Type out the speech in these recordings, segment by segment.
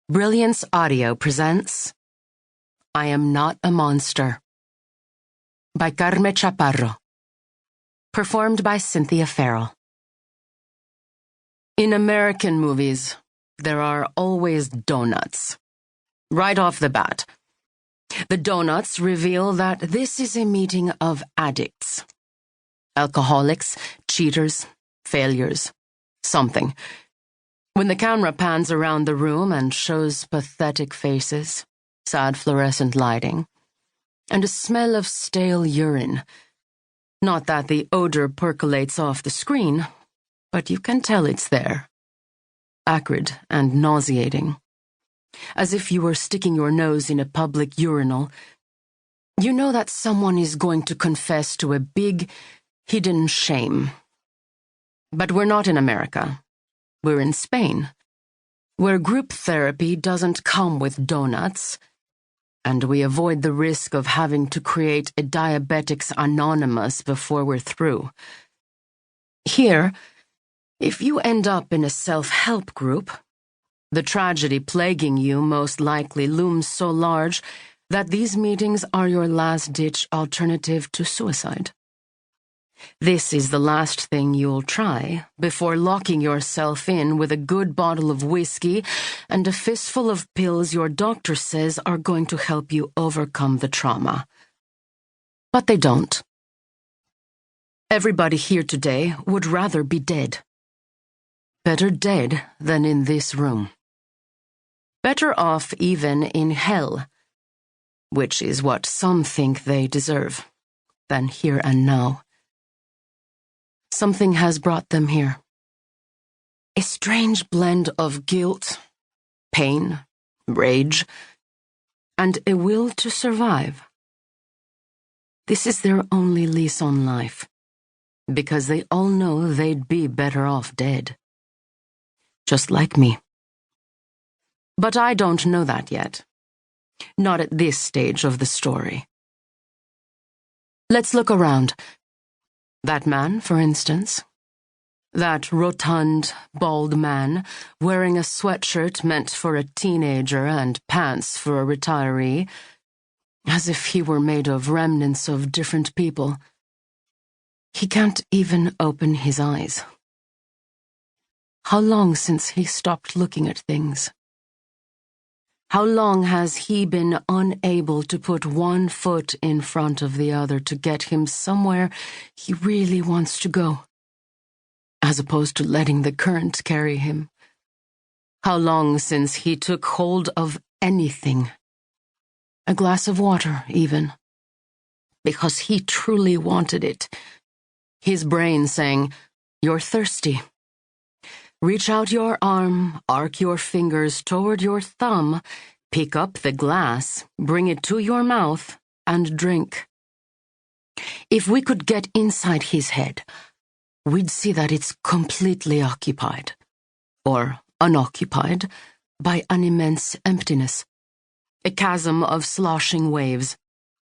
Brilliance Audio presents I Am Not a Monster by Carme Chaparro. Performed by Cynthia Farrell. In American movies, there are always donuts. Right off the bat, the donuts reveal that this is a meeting of addicts. Alcoholics, cheaters, failures, something. When the camera pans around the room and shows pathetic faces, sad fluorescent lighting, and a smell of stale urine. Not that the odor percolates off the screen, but you can tell it's there. Acrid and nauseating. As if you were sticking your nose in a public urinal. You know that someone is going to confess to a big, hidden shame. But we're not in America. We're in Spain, where group therapy doesn't come with donuts, and we avoid the risk of having to create a Diabetics Anonymous before we're through. Here, if you end up in a self-help group, the tragedy plaguing you most likely looms so large that these meetings are your last-ditch alternative to suicide. This is the last thing you'll try before locking yourself in with a good bottle of whiskey and a fistful of pills your doctor says are going to help you overcome the trauma. But they don't. Everybody here today would rather be dead. Better dead than in this room. Better off even in hell, which is what some think they deserve, than here and now. Something has brought them here. A strange blend of guilt, pain, rage, and a will to survive. This is their only lease on life, because they all know they'd be better off dead. Just like me. But I don't know that yet. Not at this stage of the story. Let's look around. That man, for instance. That rotund, bald man, wearing a sweatshirt meant for a teenager and pants for a retiree, as if he were made of remnants of different people. He can't even open his eyes. How long since he stopped looking at things? How long has he been unable to put one foot in front of the other to get him somewhere he really wants to go, as opposed to letting the current carry him? How long since he took hold of anything? A glass of water, even. Because he truly wanted it. His brain saying, "You're thirsty." Reach out your arm, arc your fingers toward your thumb, pick up the glass, bring it to your mouth, and drink. If we could get inside his head, we'd see that it's completely occupied, or unoccupied, by an immense emptiness, a chasm of sloshing waves,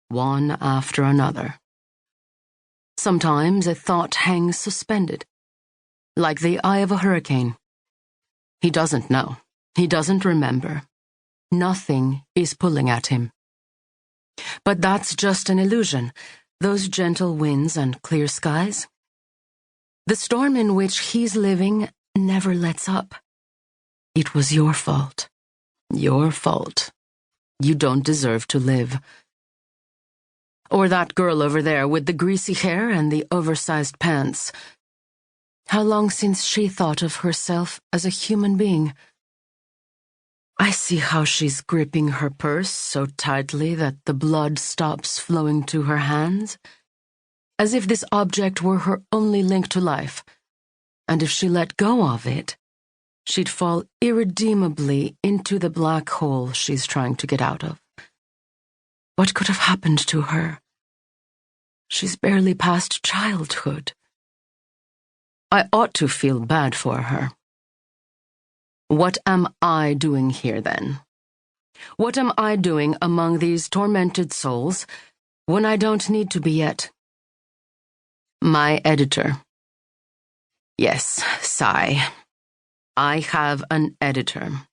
one after another. Sometimes a thought hangs suspended, like the eye of a hurricane. He doesn't know. He doesn't remember. Nothing is pulling at him. But that's just an illusion, those gentle winds and clear skies. The storm in which he's living never lets up. It was your fault. Your fault. You don't deserve to live. Or that girl over there with the greasy hair and the oversized pants. How long since she thought of herself as a human being? I see how she's gripping her purse so tightly that the blood stops flowing to her hands, as if this object were her only link to life, and if she let go of it, she'd fall irredeemably into the black hole she's trying to get out of. What could have happened to her? She's barely past childhood. I ought to feel bad for her. What am I doing here, then? What am I doing among these tormented souls when I don't need to be yet? My editor. Yes, sigh. I have an editor.